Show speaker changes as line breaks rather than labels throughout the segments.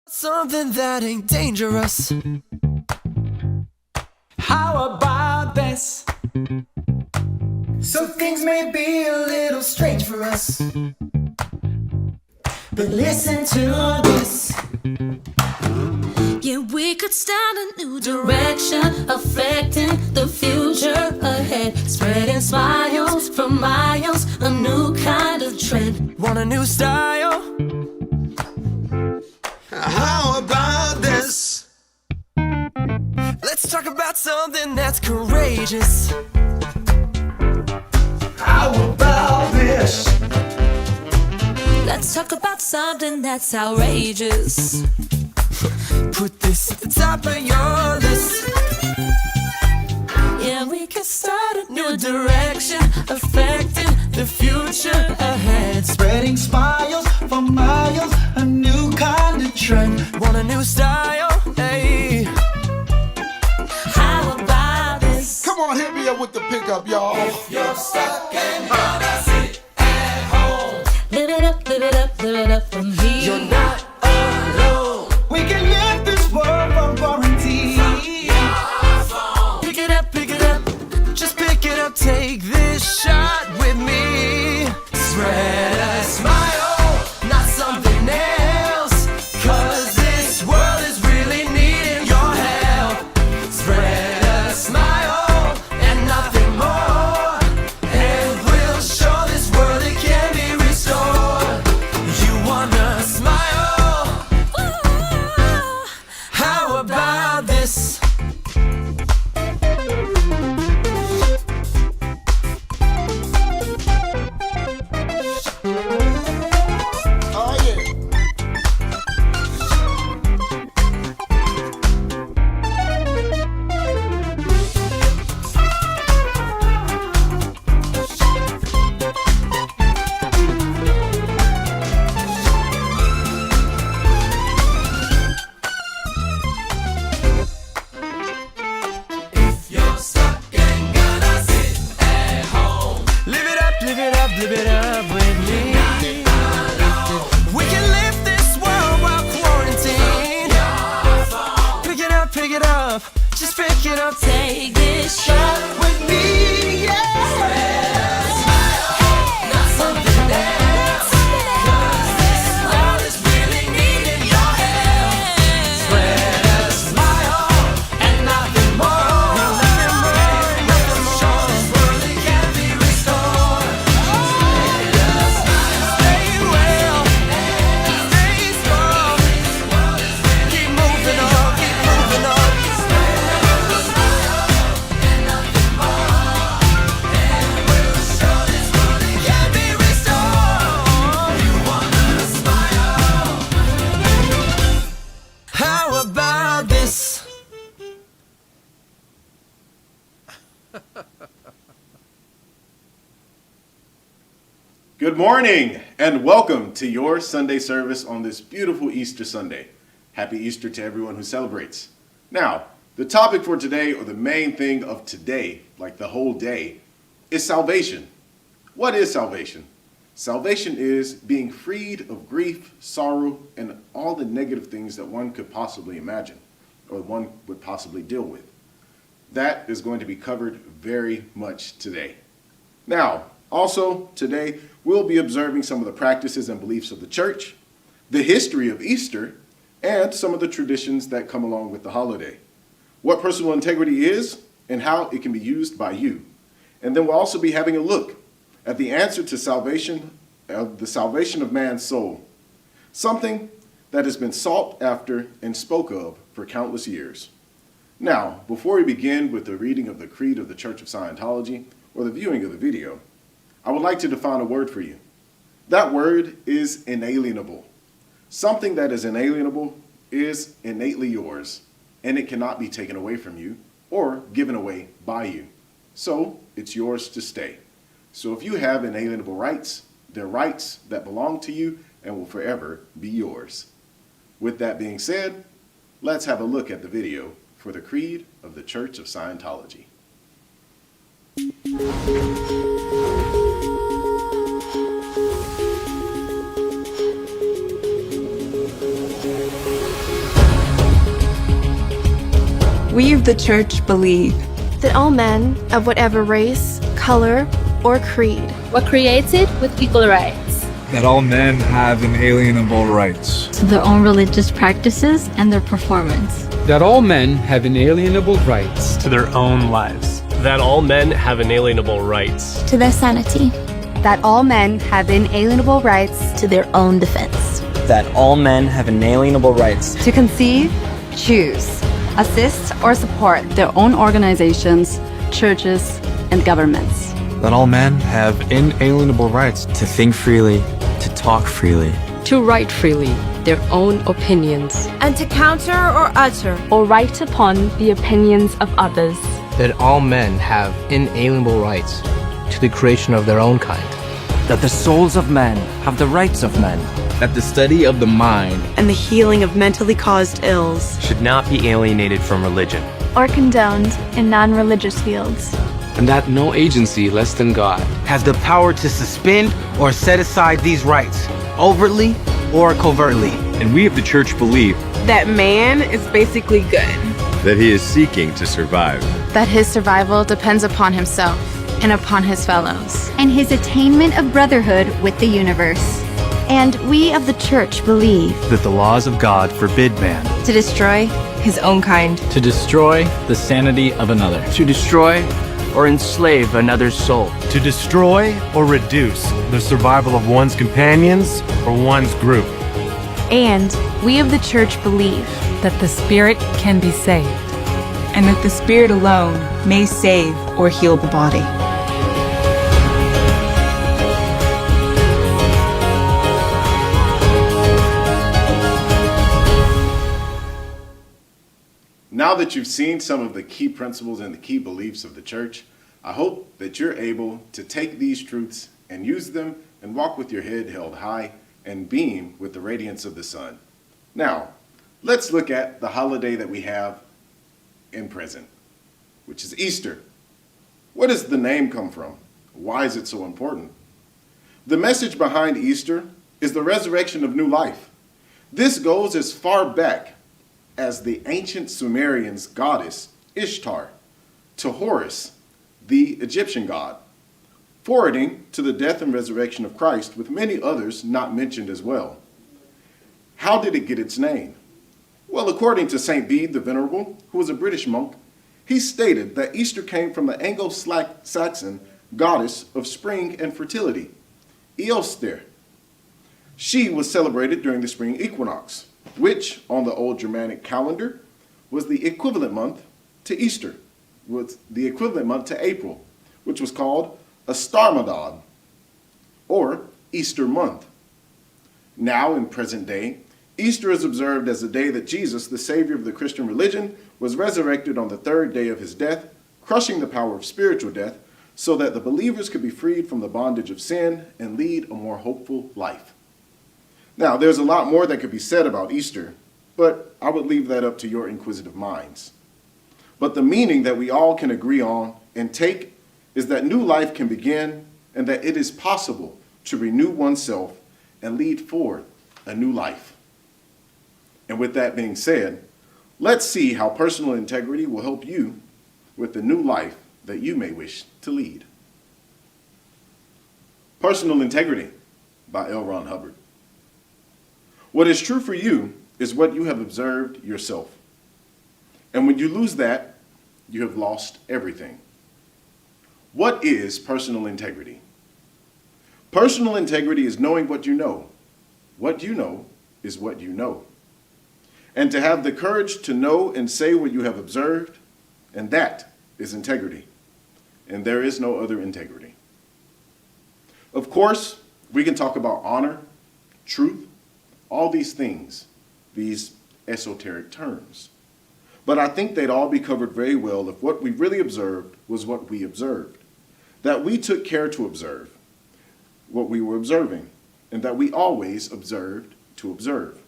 Something that ain't dangerous.
How about this?
So things may be a little strange for us, but listen to this.
Yeah, we could start a new direction, affecting the future ahead, spreading smiles for miles, a new kind of trend.
Want a new style?
How about this?
Let's talk about something that's courageous.
How about this?
Let's talk about something that's outrageous.
Put this at the top of your list.
Yeah, we can start a new direction, affecting the future ahead.
Spreading smiles for miles, a new kind of trend.
Want a new style? Hey.
How about this?
Come on, hit me up with the pickup, y'all.
You're stuck and gonna sit at home.
Live it up, live it up, live it up from here.
You're not alone.
We can lift this world from quarantine.
Pick it up, just pick it up. Take this shot with me. Spread a smile, not something else. 'Cause this world is really needing your help. Spread a smile and nothing more, and we'll show this world it can be restored. You wanna smile? How about this?
Oh, yeah.
You're stuck and gonna sit at home. Live it up, live it up, live it up with me. We can live this world while quarantined. Pick it up, just pick it up.
Take this shot
With me, yeah.
Not something else. 'Cause this world is really needing your help. Spread a smile and nothing more. Nothing more. This world it can be restored. Spread a smile. Stay well. Stay strong. Keep moving on. Keep moving on. Spread a smile and nothing more. And we'll show this world it can be restored. You wanna smile? How about this?
Good morning and welcome to your Sunday service on this beautiful Easter Sunday. Happy Easter to everyone who celebrates. Now, the topic for today, or the main thing of today, like the whole day, is salvation. What is salvation? Salvation is being freed of grief, sorrow, and all the negative things that one could possibly imagine or one would possibly deal with. That is going to be covered very much today. Now, also today, we'll be observing some of the practices and beliefs of the church, the history of Easter, and some of the traditions that come along with the holiday. What personal integrity is and how it can be used by you. And then we'll also be having a look at the answer to salvation, the salvation of man's soul, something that has been sought after and spoke of for countless years. Now, before we begin with the reading of the Creed of the Church of Scientology or the viewing of the video, I would like to define a word for you. That word is inalienable. Something that is inalienable is innately yours, and it cannot be taken away from you or given away by you. So it's yours to stay. So if you have inalienable rights, they're rights that belong to you and will forever be yours. With that being said, let's have a look at the video for the Creed of the Church of Scientology.
the church believe
that all men of whatever race, color, or creed
were created with equal rights
that all men have inalienable rights
to their own religious practices and their performance,
that all men have inalienable rights
to their own lives,
that all men have inalienable rights
to their sanity,
that all men have inalienable rights
to their own defense,
that all men have inalienable rights
to conceive, choose, assist, or support their own organizations, churches, and governments.
That all men have inalienable rights
to think freely, to talk freely,
to write freely their own opinions,
and to counter or utter
or write upon the opinions of others.
That all men have inalienable rights to the creation of their own kind.
That the souls of men have the rights of men.
That the study of the mind
and the healing of mentally caused ills
should not be alienated from religion
or condoned in non-religious fields.
And that no agency less than God
has the power to suspend or set aside these rights, overtly or covertly.
And we of the church believe
that man is basically good,
that he is seeking to survive,
that his survival depends upon himself and upon his fellows,
and his attainment of brotherhood with the universe.
And we of the church believe
that the laws of God forbid man
to destroy his own kind,
to destroy the sanity of another,
to destroy or enslave another's soul,
to destroy or reduce the survival of one's companions or one's group.
And we of the church believe
that the spirit can be saved, and that the spirit alone may save or heal the body.
Now that you've seen some of the key principles and the key beliefs of the church, I hope that you're able to take these truths and use them and walk with your head held high and beam with the radiance of the sun. Now, let's look at the holiday that we have in present, which is Easter. Where does the name come from? Why is it so important? The message behind Easter is the resurrection of new life. This goes as far back as the ancient Sumerians' goddess Ishtar to Horus, the Egyptian god, forwarding to the death and resurrection of Christ, with many others not mentioned as well. How did it get its name? Well, according to St. Bede the Venerable, who was a British monk, he stated that Easter came from the Anglo-Saxon goddess of spring and fertility, Eostre. She was celebrated during the spring equinox, which on the old Germanic calendar was the equivalent month to Easter, was the equivalent month to April, which was called Astarmadad, or Easter month. Now, in present day, Easter is observed as the day that Jesus, the Savior of the Christian religion, was resurrected on the third day of his death, crushing the power of spiritual death, so that the believers could be freed from the bondage of sin and lead a more hopeful life. Now, there's a lot more that could be said about Easter, but I would leave that up to your inquisitive minds. But the meaning that we all can agree on and take is that new life can begin and that it is possible to renew oneself and lead forward a new life. And with that being said, let's see how personal integrity will help you with the new life that you may wish to lead. Personal Integrity by L. Ron Hubbard. What is true for you is what you have observed yourself. And when you lose that, you have lost everything. What is personal integrity? Personal integrity is knowing what you know. What you know is what you know. And to have the courage to know and say what you have observed, and that is integrity. And there is no other integrity. Of course, we can talk about honor, truth, all these things, these esoteric terms. But I think they'd all be covered very well if what we really observed was what we observed. That we took care to observe what we were observing, and that we always observed to observe.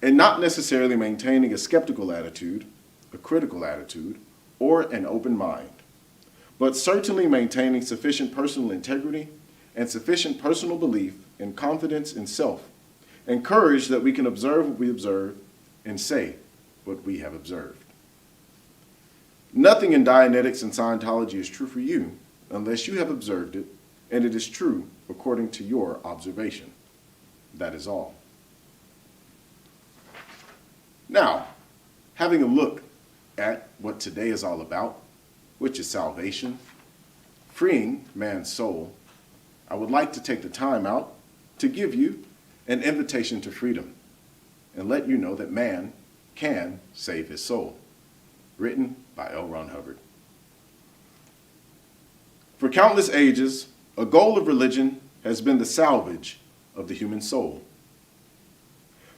And not necessarily maintaining a skeptical attitude, a critical attitude, or an open mind, but certainly maintaining sufficient personal integrity and sufficient personal belief and confidence in self, and courage that we can observe what we observe and say what we have observed. Nothing in Dianetics and Scientology is true for you unless you have observed it, and it is true according to your observation. That is all. Now, having a look at what today is all about, which is salvation, freeing man's soul, I would like to take the time out to give you an invitation to freedom and let you know that man can save his soul. Written by L. Ron Hubbard. For countless ages, a goal of religion has been the salvage of the human soul.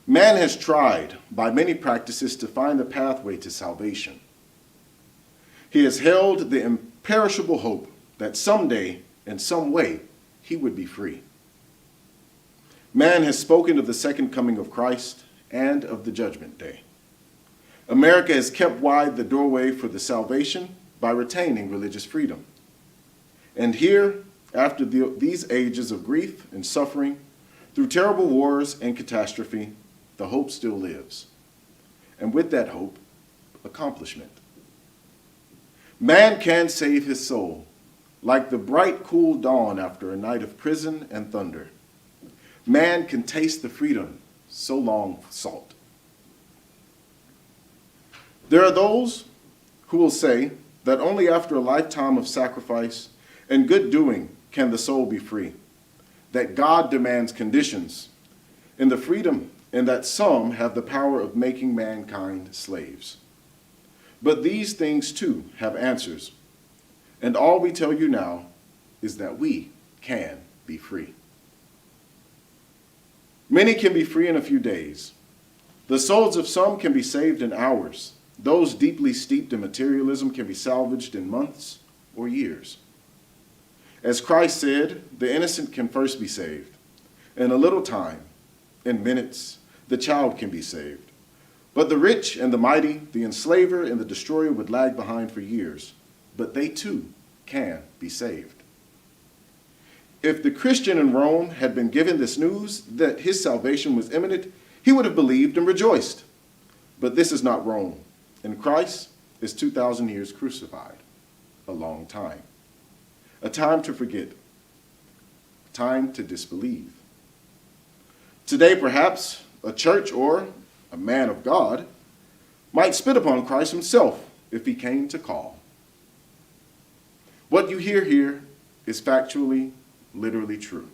Man has tried by many practices to find the pathway to salvation. He has held the imperishable hope that someday, in some way, he would be free. Man has spoken of the second coming of Christ and of the judgment day. America has kept wide the doorway for the salvation by retaining religious freedom. And here, after these ages of grief and suffering, through terrible wars and catastrophe, the hope still lives. And with that hope, accomplishment. Man can save his soul, like the bright, cool dawn after a night of prison and thunder. Man can taste the freedom so long sought. There are those who will say that only after a lifetime of sacrifice and good doing can the soul be free, that God demands conditions in the freedom, and that some have the power of making mankind slaves. But these things too have answers, and all we tell you now is that we can be free. Many can be free in a few days. The souls of some can be saved in hours. Those deeply steeped in materialism can be salvaged in months or years. As Christ said, the innocent can first be saved. In a little time, in minutes, the child can be saved. But the rich and the mighty, the enslaver and the destroyer would lag behind for years. But they too can be saved. If the Christian in Rome had been given this news that his salvation was imminent, he would have believed and rejoiced. But this is not Rome. And Christ is 2,000 years crucified, a long time. A time to forget, a time to disbelieve. Today, perhaps, a church or a man of God might spit upon Christ himself if he came to call. What you hear here is factually, literally true.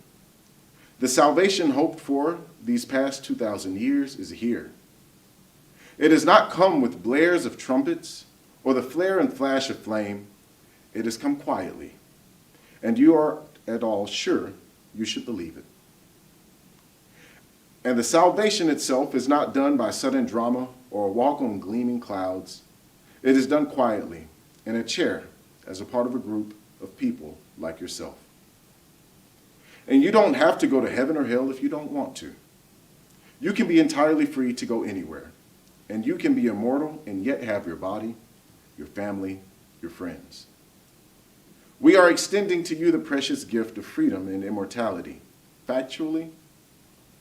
The salvation hoped for these past 2,000 years is here. It has not come with blares of trumpets or the flare and flash of flame. It has come quietly, and you are at all sure you should believe it. And the salvation itself is not done by sudden drama or a walk on gleaming clouds. It is done quietly, in a chair, as a part of a group of people like yourself. And you don't have to go to heaven or hell if you don't want to. You can be entirely free to go anywhere. And you can be immortal and yet have your body, your family, your friends. We are extending to you the precious gift of freedom and immortality, factually,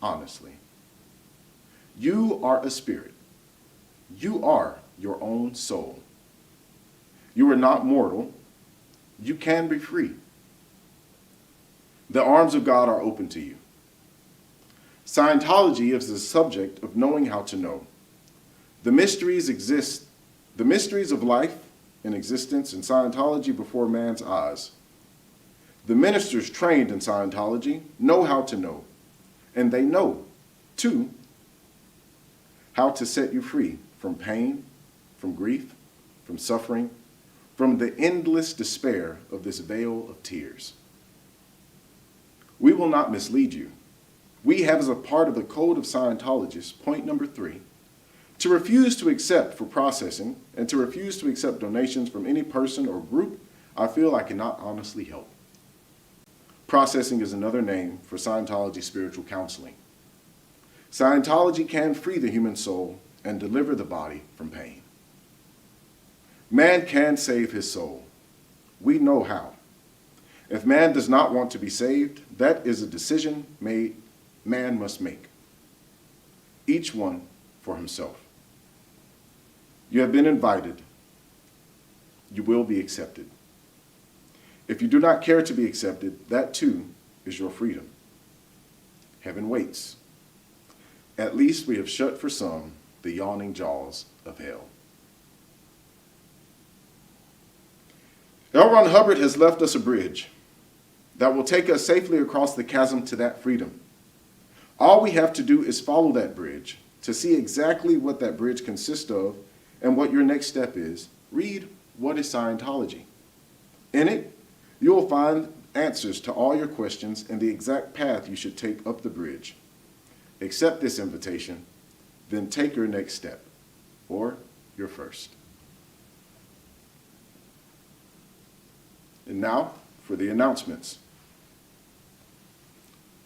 honestly. You are a spirit. You are your own soul. You are not mortal. You can be free. The arms of God are open to you. Scientology is the subject of knowing how to know. The mysteries exist, the mysteries of life and existence in Scientology before man's eyes. The ministers trained in Scientology know how to know, and they know, too, how to set you free from pain, from grief, from suffering, from the endless despair of this vale of tears. We will not mislead you. We have as a part of the code of Scientologists, point number 3, to refuse to accept for processing and to refuse to accept donations from any person or group I feel I cannot honestly help. Processing is another name for Scientology spiritual counseling. Scientology can free the human soul and deliver the body from pain. Man can save his soul. We know how. If man does not want to be saved, that is a decision man must make. Each one for himself. You have been invited. you will be accepted. If you do not care to be accepted, that too is your freedom. Heaven waits. At least we have shut for some the yawning jaws of hell. L. Ron Hubbard has left us a bridge that will take us safely across the chasm to that freedom. All we have to do is follow that bridge to see exactly what that bridge consists of and what your next step is. Read What is Scientology? In it, you will find answers to all your questions and the exact path you should take up the bridge. Accept this invitation, then take your next step, or your first. And now for the announcements.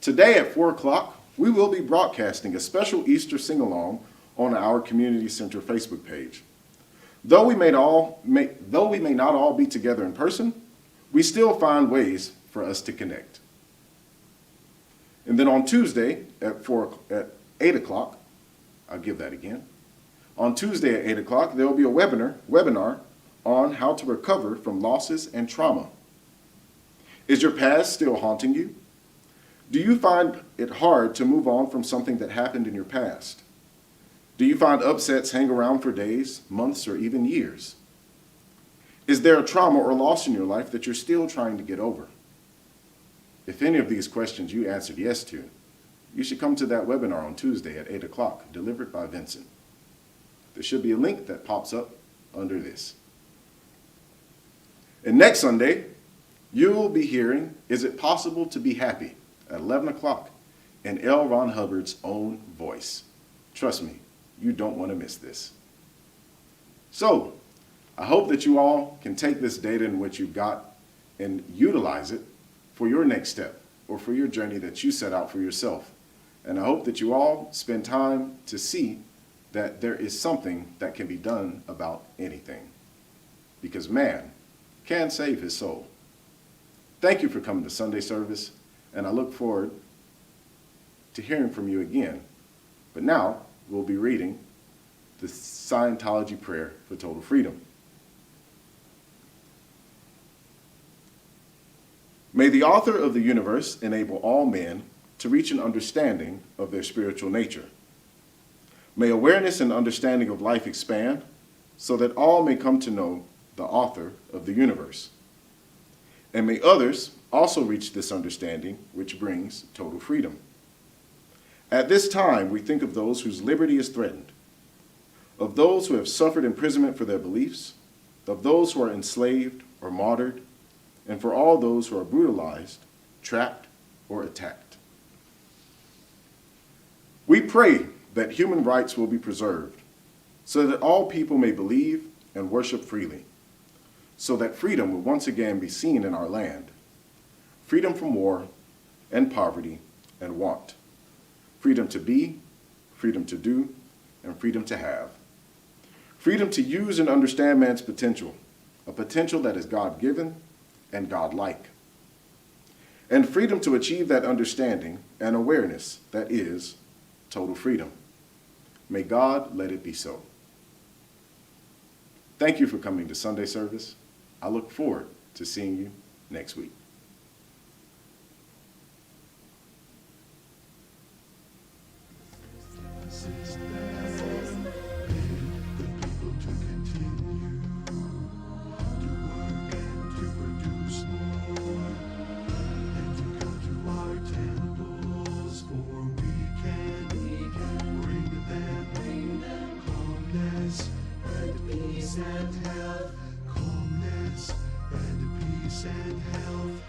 Today at 4 o'clock, we will be broadcasting a special Easter sing-along on our Community Center Facebook page. Though we may not all be together in person, we still find ways for us to connect. And then on Tuesday at 8 o'clock, I'll give that again. On Tuesday at 8 o'clock, there will be a webinar on how to recover from losses and trauma. Is your past still haunting you? Do you find it hard to move on from something that happened in your past? Do you find upsets hang around for days, months, or even years? Is there a trauma or loss in your life that you're still trying to get over? If any of these questions you answered yes to, you should come to that webinar on Tuesday at 8 o'clock, delivered by Vincent. There should be a link that pops up under this. And next Sunday, you will be hearing, Is It Possible to Be Happy? At 11 o'clock, in L. Ron Hubbard's own voice. Trust me, you don't want to miss this. So, I hope that you all can take this data in which you've got and utilize it for your next step or for your journey that you set out for yourself. And I hope that you all spend time to see that there is something that can be done about anything. Because man can save his soul. Thank you for coming to Sunday service, and I look forward to hearing from you again. But now we'll be reading the Scientology prayer for total freedom. May the author of the universe enable all men to reach an understanding of their spiritual nature. May awareness and understanding of life expand so that all may come to know the author of the universe. And may others also reach this understanding, which brings total freedom. At this time, we think of those whose liberty is threatened, of those who have suffered imprisonment for their beliefs, of those who are enslaved or martyred, and for all those who are brutalized, trapped, or attacked. We pray that human rights will be preserved so that all people may believe and worship freely, so that freedom will once again be seen in our land. Freedom from war and poverty and want. Freedom to be, freedom to do, and freedom to have. Freedom to use and understand man's potential, a potential that is God-given and God-like. And freedom to achieve that understanding and awareness that is total freedom. May God let it be so. Thank you for coming to Sunday service. I look forward to seeing you next week.
And health, calmness and peace and health.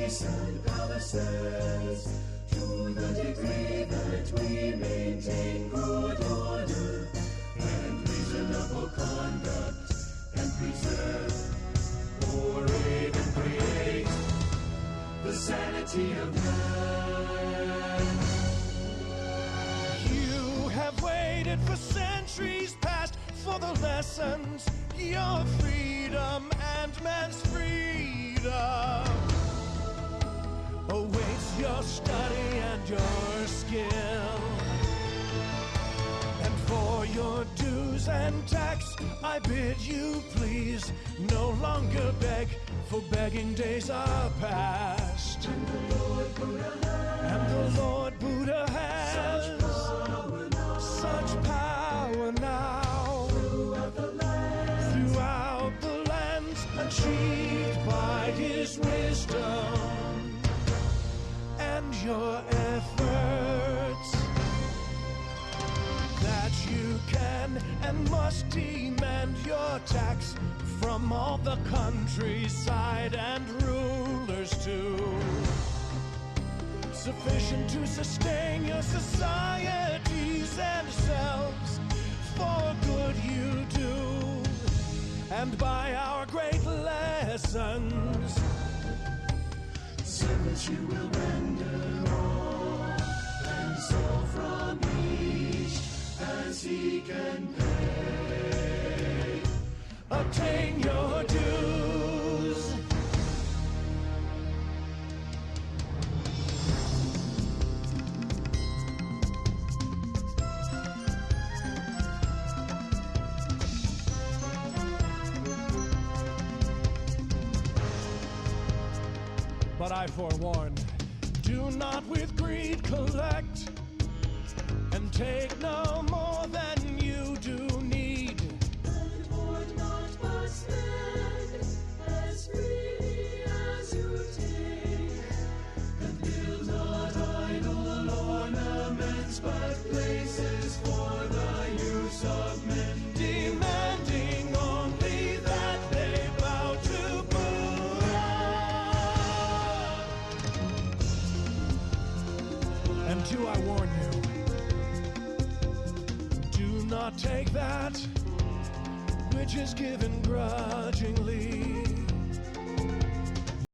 peace and palaces, to the degree that we maintain good order and reasonable conduct, and preserve or even create the sanity of man.
You have waited for centuries past for the lessons, your freedom and man's freedom awaits your study and your skill. And for your dues and tax, I bid you please no longer beg, for begging days are past.
And the Lord Buddha has
such power now
throughout
the lands, achieved by his wisdom and your efforts, that you can and must demand your tax from all the countryside and rulers too, sufficient to sustain your societies and selves, for good you do, and by our great lessons,
service you will render all, and so from each as he can pay,
obtain your dues. But I forewarn, do not with greed collect, and take no more than you do need.
And hoard not, but spend as freely as you take. And build not idle ornaments, but places for the use of men,
demanding only that they bow to Buddha. And two, I warn you, do not take that which is given grudgingly.